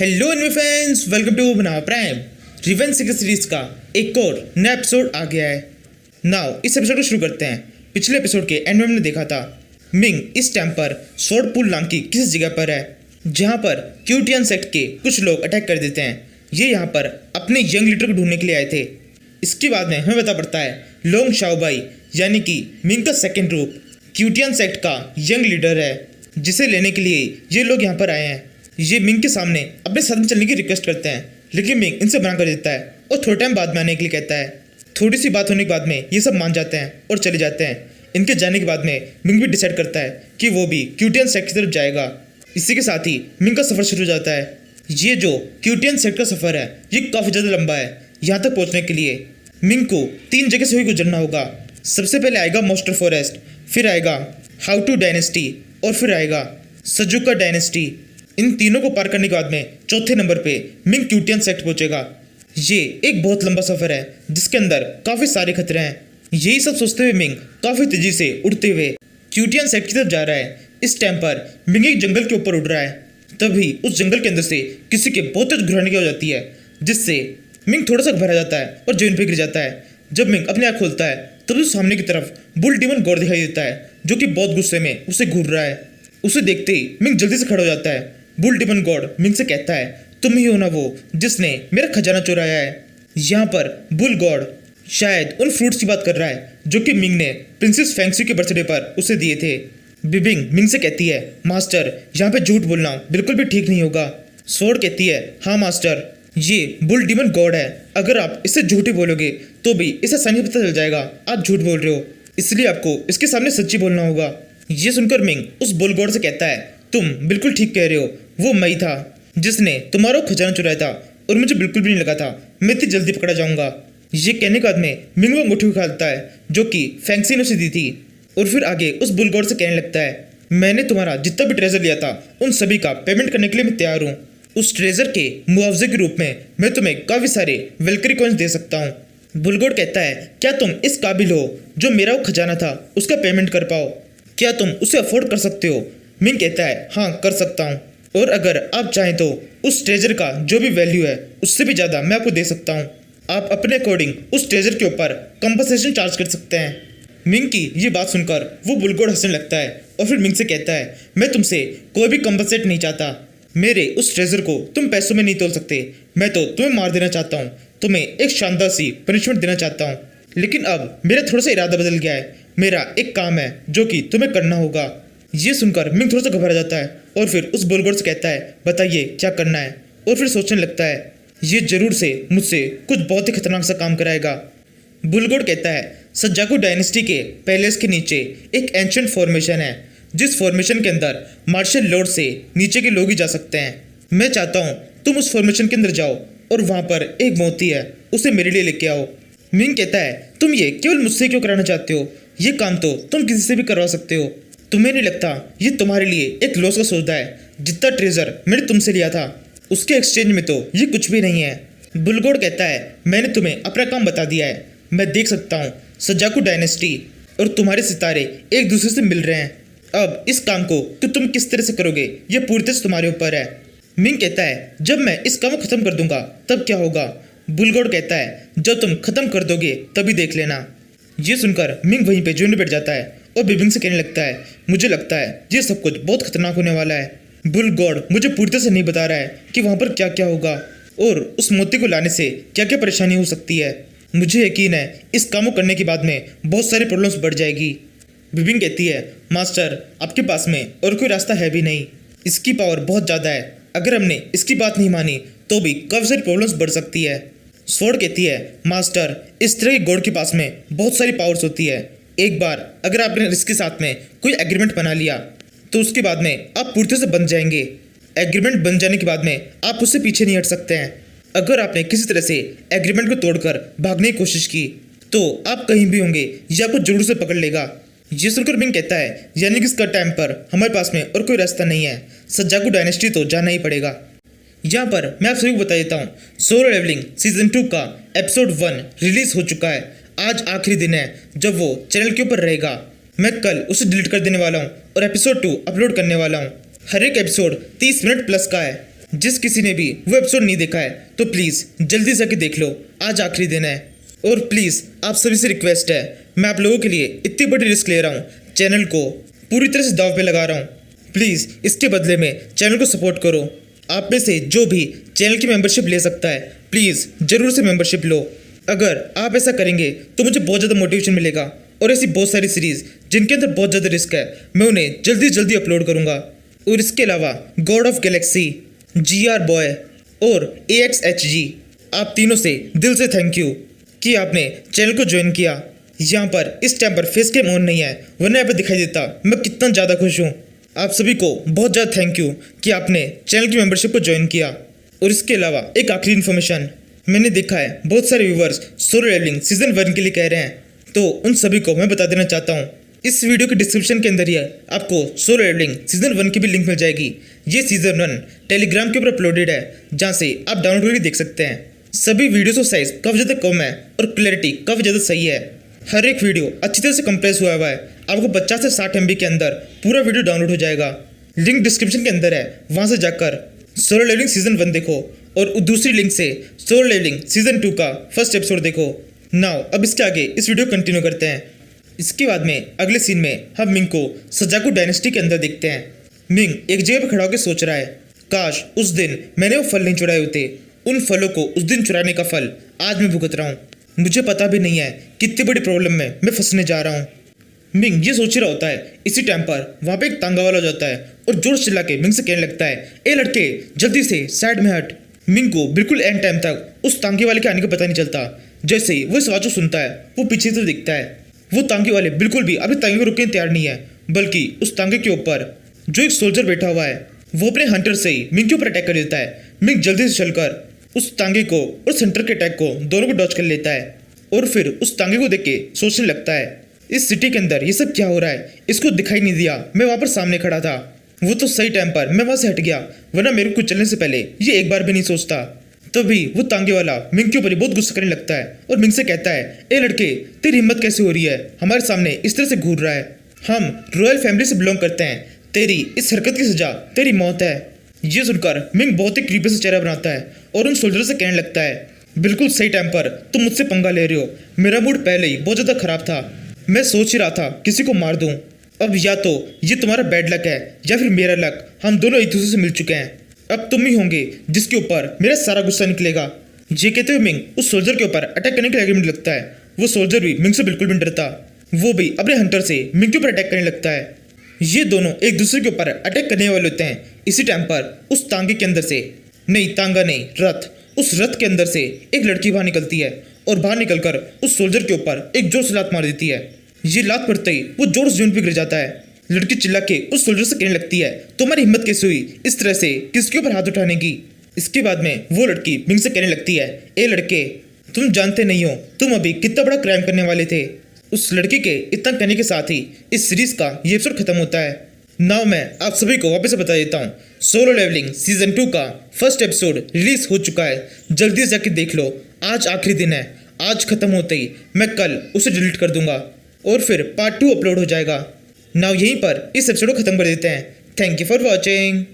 Hello anime fans, welcome to बनावा prime. Revenge series series का एक और नया एपिसोड आ गया है। नाउ इस एपिसोड को शुरू करते हैं। पिछले एपिसोड के एंड में हमने देखा था मिंग इस टाइम पर स्वॉर्ड पूल नाम की किसी जगह पर है जहां पर क्यूटियन सेक्ट के कुछ लोग अटैक कर देते हैं। ये यहाँ पर अपने यंग लीडर को ढूंढने के लिए आए थे। इसके बाद में हमें पता पड़ता है लोंग शाओबाई यानी कि मिंग का सेकेंड रूप क्यूटियन सेक्ट का यंग लीडर है, जिसे लेने के लिए ये लोग यहाँ पर आए हैं। ये मिंग के सामने अपने साथ में चलने की रिक्वेस्ट करते हैं, लेकिन मिंग इनसे मना कर देता है और थोड़े टाइम बाद में आने के लिए कहता है। थोड़ी सी बात होने के बाद में ये सब मान जाते हैं और चले जाते हैं। इनके जाने के बाद में मिंग भी डिसाइड करता है कि वो भी क्यूटियन सेक्ट की तरफ जाएगा। इसी के साथ ही मिंग का सफ़र शुरू हो जाता है। ये जो क्यूटियन सेक्ट का सफ़र है ये काफ़ी ज़्यादा लंबा है। यहाँ तक पहुँचने के लिए मिंग को 3 जगह से ही गुजरना होगा। सबसे पहले आएगा मोस्टर फॉरेस्ट, फिर आएगा हाउटू डायनेस्टी और फिर आएगा सजुका डायनेस्टी। इन तीनों को पार करने के बाद में चौथे नंबर पे मिंग क्यूटियन सेक्ट पहुंचेगा। ये एक बहुत लंबा सफ़र है जिसके अंदर काफ़ी सारे खतरे हैं। यही सब सोचते हुए मिंग काफ़ी तेजी से उड़ते हुए क्यूटियन सेक्ट की तरफ जा रहा है। इस टाइम पर मिंग एक जंगल के ऊपर उड़ रहा है। तभी उस जंगल के अंदर से किसी के बहुत तेज घुराने की हो जाती है, जिससे मिंग थोड़ा सा घबरा जाता है और जमीन पर गिर जाता है। जब मिंग अपनी आँख खोलता है तब उसे सामने की तरफ बुल डीमन गॉड दिखाई देता है, जो कि बहुत गुस्से में उसे घूर रहा है। उसे देखते ही मिंग जल्दी से खड़ा हो जाता है। बुल डीमन गॉड मिंग से कहता है, तुम ही हो ना वो जिसने मेरा खजाना चुराया है। यहाँ पर बुल गॉड शायद उन फ्रूट्स की बात कर रहा है जो कि मिंग ने प्रिंसेस फेंगशू के बर्थडे पर उसे दिए थे। बिबिंग मिंग से कहती है, मास्टर यहाँ पे झूठ बोलना बिल्कुल भी ठीक नहीं होगा। सोर्ड कहती है, हाँ मास्टर, ये बुल डीमन गॉड है। अगर आप इससे झूठ ही बोलोगे तो भी इसे आसानी से पता चल जाएगा आप झूठ बोल रहे हो, इसलिए आपको इसके सामने सच्ची बोलना होगा। ये सुनकर मिंग उस बुल गॉड से कहता है, तुम बिल्कुल ठीक कह रहे हो, वो मैं था जिसने तुम्हारा खजाना चुराया था और मुझे बिल्कुल भी नहीं लगा था मैं इतनी जल्दी पकड़ा जाऊंगा। ये कहने के बाद में मिंग वो अंगूठी उखाड़ता है जो कि फेंगशी ने उसे दी थी और फिर आगे उस बुल गॉड से कहने लगता है, मैंने तुम्हारा जितना भी ट्रेजर लिया था उन सभी का पेमेंट करने के लिए मैं तैयार हूँ। उस ट्रेजर के मुआवजे के रूप में मैं तुम्हें काफ़ी सारे वेलकरी कॉइन्स दे सकता हूँ। बुल गॉड कहता है, क्या तुम इस काबिल हो जो मेरा वो खजाना था उसका पेमेंट कर पाओ? क्या तुम उसे अफोर्ड कर सकते हो? मिंग कहता है, हाँ कर सकता हूँ, और अगर आप चाहें तो उस ट्रेजर का जो भी वैल्यू है उससे भी ज़्यादा मैं आपको दे सकता हूँ। आप अपने अकॉर्डिंग उस ट्रेजर के ऊपर कंपनसेशन चार्ज कर सकते हैं। मिंग की ये बात सुनकर वो बुल गॉड हंसने लगता है और फिर मिंग से कहता है, मैं तुमसे कोई भी कंपनसेट नहीं चाहता। मेरे उस ट्रेजर को तुम पैसों में नहीं तोल सकते। मैं तो तुम्हें मार देना चाहता हूँ, तुम्हें एक शानदार सी पनिशमेंट देना चाहता हूँ। लेकिन अब मेरा थोड़ा सा इरादा बदल गया है। मेरा एक काम है जो कि तुम्हें करना होगा। ये सुनकर मिंग थोड़ा सा घबरा जाता है और फिर उस बुल गॉड से कहता है, बताइए क्या करना है? और फिर सोचने लगता है, ये जरूर से मुझसे कुछ बहुत ही खतरनाक सा काम कराएगा। बुल गॉड कहता है, सजाकू डायनेस्टी के पैलेस के नीचे एक एंशिएंट फॉर्मेशन है, जिस फॉर्मेशन के अंदर मार्शल लॉर्ड से नीचे के लोग ही जा सकते हैं। मैं चाहता हूँ तुम उस फॉर्मेशन के अंदर जाओ और वहाँ पर एक मोती है उसे मेरे लिए लेके आओ। मिंग कहता है, तुम ये केवल मुझसे क्यों कराना चाहते हो? ये काम तो तुम किसी से भी करवा सकते हो। तुम्हें नहीं लगता ये तुम्हारे लिए एक लॉस का सौदा है? जितना ट्रेजर मैंने तुमसे लिया था उसके एक्सचेंज में तो ये कुछ भी नहीं है। बुल गॉड कहता है, मैंने तुम्हें अपना काम बता दिया है। मैं देख सकता हूँ सजाकू डायनेस्टी और तुम्हारे सितारे एक दूसरे से मिल रहे हैं। अब इस काम को कि तुम किस तरह से करोगे ये पूरी तरह से तुम्हारे ऊपर है। मिंग कहता है, जब मैं इस काम को खत्म कर दूंगा तब क्या होगा? बुल गॉड कहता है, जब तुम खत्म कर दोगे तभी देख लेना। ये सुनकर मिंग वहीं पे जून बैठ जाता है और बिबिंग से कहने लगता है, मुझे लगता है ये सब कुछ बहुत खतरनाक होने वाला है। बुल गॉड मुझे पूरी तरह से नहीं बता रहा है कि वहाँ पर क्या क्या होगा और उस मोती को लाने से क्या क्या परेशानी हो सकती है। मुझे यकीन है इस काम को करने के बाद में बहुत सारी प्रॉब्लम्स बढ़ जाएगी। बिबिंग कहती है, मास्टर आपके पास में और कोई रास्ता है भी नहीं। इसकी पावर बहुत ज़्यादा है, अगर हमने इसकी बात नहीं मानी तो भी काफ़ी सारी प्रॉब्लम्स बढ़ सकती है। स्वॉर्ड कहती है, मास्टर इस तरह के गॉड के पास में बहुत सारी पावर्स होती है। एक बार अगर आपने इसके साथ में कोई एग्रीमेंट बना लिया तो उसके बाद में आप पूरी तरह से बन जाएंगे। एग्रीमेंट बन जाने के बाद में आप उससे पीछे नहीं हट सकते हैं। अगर आपने किसी तरह से एग्रीमेंट को तोड़कर भागने की कोशिश की तो आप कहीं भी होंगे या आपको जरूर से पकड़ लेगा। ये सुनकर मिंग कहता है, यानी कि इसका टाइम पर हमारे पास में और कोई रास्ता नहीं है, सजाकू डायनेस्टी तो जाना ही पड़ेगा। यहाँ पर मैं आप सभी को बता देता हूँ, सोलो लेवलिंग सीजन 2 का एपिसोड 1 रिलीज हो चुका है। आज आखिरी दिन है जब वो चैनल के ऊपर रहेगा। मैं कल उसे डिलीट कर देने वाला हूँ और एपिसोड 2 अपलोड करने वाला हूँ। हर एक एपिसोड 30 मिनट प्लस का है। जिस किसी ने भी वो एपिसोड नहीं देखा है तो प्लीज़ जल्दी से आके देख लो, आज आखिरी दिन है। और प्लीज़ आप सभी से रिक्वेस्ट है, मैं आप लोगों के लिए इतनी बड़ी रिस्क ले रहा हूँ, चैनल को पूरी तरह से दांव पे लगा रहा हूँ। प्लीज़ इसके बदले में चैनल को सपोर्ट करो। आप में से जो भी चैनल की मेंबरशिप ले सकता है प्लीज़ ज़रूर से मेंबरशिप लो। अगर आप ऐसा करेंगे तो मुझे बहुत ज़्यादा मोटिवेशन मिलेगा और ऐसी बहुत सारी सीरीज़ जिनके अंदर बहुत ज़्यादा रिस्क है मैं उन्हें जल्दी जल्दी अपलोड करूँगा। और इसके अलावा God of Galaxy, GR boy और AXHG, आप तीनों से दिल से थैंक यू कि आपने चैनल को ज्वाइन किया। यहाँ पर इस टाइम पर फेस कैम ऑन नहीं है, वरना यहाँ पर दिखाई देता मैं कितना ज़्यादा खुश हूँ। आप सभी को बहुत ज़्यादा थैंक यू कि आपने चैनल की मेंबरशिप को ज्वाइन किया। और इसके अलावा एक आखिरी इन्फॉर्मेशन, मैंने देखा है बहुत सारे व्यूवर्स सोलो लेवलिंग सीजन 1 के लिए कह रहे हैं, तो उन सभी को मैं बता देना चाहता हूँ। इस वीडियो के डिस्क्रिप्शन के अंदर ही आपको सोलो लेवलिंग सीजन 1 की भी लिंक मिल जाएगी। ये सीजन 1 टेलीग्राम के ऊपर अपलोडेड है, जहाँ से आप डाउनलोड करके देख सकते हैं। सभी वीडियोस का साइज काफ़ी ज़्यादा कम है और क्लैरिटी काफ़ी ज़्यादा सही है। हर एक वीडियो अच्छी तरह से कंप्रेस हुआ है। आपको 50 से 60 MB के अंदर पूरा वीडियो डाउनलोड हो जाएगा। लिंक डिस्क्रिप्शन के अंदर है, वहाँ से जाकर सोलो लेवलिंग सीजन 1 देखो और दूसरी लिंक से सोलो लेवलिंग सीजन 2 का फर्स्ट एपिसोड देखो। नाउ अब इसके आगे इस वीडियो कंटिन्यू करते हैं। इसके बाद में अगले सीन में हम मिंग को सजाकू डायनेस्टी के अंदर देखते हैं। मिंग एक जगह पर खड़ा होकर सोच रहा है, काश उस दिन मैंने वो फल नहीं चुराए होते। उन फलों को उस दिन चुराने का फल आज मैं भुगत रहा हूँ। मुझे पता भी नहीं है कितनी बड़ी प्रॉब्लम में मैं फंसने जा रहा हूँ। मिंग ये सोच रहा होता है, इसी टाइम पर वहाँ पे एक तांगा वाला हो जाता है और जोर से चिल्ला के मिंग से कहने लगता है, ए लड़के जल्दी से साइड में हट। मिंग को बिल्कुल एंड टाइम तक उस तांगे वाले के आने का पता नहीं चलता। जैसे ही वो इस आवाज़ को सुनता है वो पीछे से दिखता है। वो तांगे वाले बिल्कुल भी अभी तांगे को रुकने तैयार नहीं है, बल्कि उस तांगे के ऊपर जो एक सोल्जर बैठा हुआ है वो अपने हंटर से ही मिंग के ऊपर अटैक कर देता है। मिंग जल्दी से चलकर उस तांगे को और सेंटर के अटैक को दोनों को डॉज कर लेता है और फिर उस तांगे को देख के सोचने लगता है, इस सिटी के अंदर ये सब क्या हो रहा है, इसको दिखाई नहीं दिया, मैं वहाँ पर सामने खड़ा था। वो तो सही टाइम पर मैं वहाँ से हट गया, वरना मेरे को चलने से पहले ये एक बार भी नहीं सोचता। तभी वो तांगे वाला मिंग के ऊपर ही बहुत गुस्सा करने लगता है और मिंग से कहता है, ए लड़के तेरी हिम्मत कैसे हो रही है हमारे सामने इस तरह से घूर रहा है। हम रॉयल फैमिली से बिलोंग करते हैं, तेरी इस हरकत की सजा तेरी मौत है। ये सुनकर मिंग बहुत ही क्रीपी से चेहरा बनाता है और उन सोल्जर से कहने लगता है, बिल्कुल सही टाइम पर तुम मुझसे पंगा ले रहे हो। मेरा मूड पहले ही बहुत ज़्यादा खराब था, मैं सोच ही रहा था किसी को मार दूं। अब या तो ये तुम्हारा बैड लक है या फिर मेरा लक, हम दोनों एक दूसरे से मिल चुके हैं। अब तुम ही होंगे जिसके ऊपर मेरा सारा गुस्सा निकलेगा। ये कहते हुए मिंग उस सोल्जर के ऊपर अटैक करने के लिए एग्रीमेंट लगता है। वो सोल्जर भी मिंग से बिल्कुल भी नहीं डरता, वो भी अपने हंटर से मिंग के ऊपर अटैक करने लगता है। ये दोनों एक दूसरे के ऊपर अटैक करने वाले होते हैं। इसी टाइम पर उस तांगे के अंदर से, नहीं तांगा नहीं रथ, उस रथ के अंदर से एक लड़की बाहर निकलती है और बाहर निकलकर उस सोल्जर के ऊपर एक जोर से लात मार देती है। ये लात पड़ते ही वो जोर से जमीन पे गिर जाता है। लड़की चिल्ला के उस सोल्जर से कहने लगती है, तुम्हारी हिम्मत कैसे हुई इस तरह से किसके ऊपर हाथ उठाने की। इसके बाद में वो लड़की मिंग से कहने लगती है, ए लड़के तुम जानते नहीं हो तुम अभी कितना बड़ा क्राइम करने वाले थे। उस लड़की के इतना कहने के साथ ही इस सीरीज का ये एपिसोड खत्म होता है। नाउ मैं आप सभी को वापस से बता देता हूँ, सोलो लेवलिंग सीजन 2 का फर्स्ट एपिसोड रिलीज हो चुका है, जल्दी से जाके देख लो। आज आखिरी दिन है, आज खत्म होते ही मैं कल उसे डिलीट कर दूंगा और फिर पार्ट 2 अपलोड हो जाएगा। नाउ यहीं पर इस एपिसोड को खत्म कर देते हैं। Thank you for watching.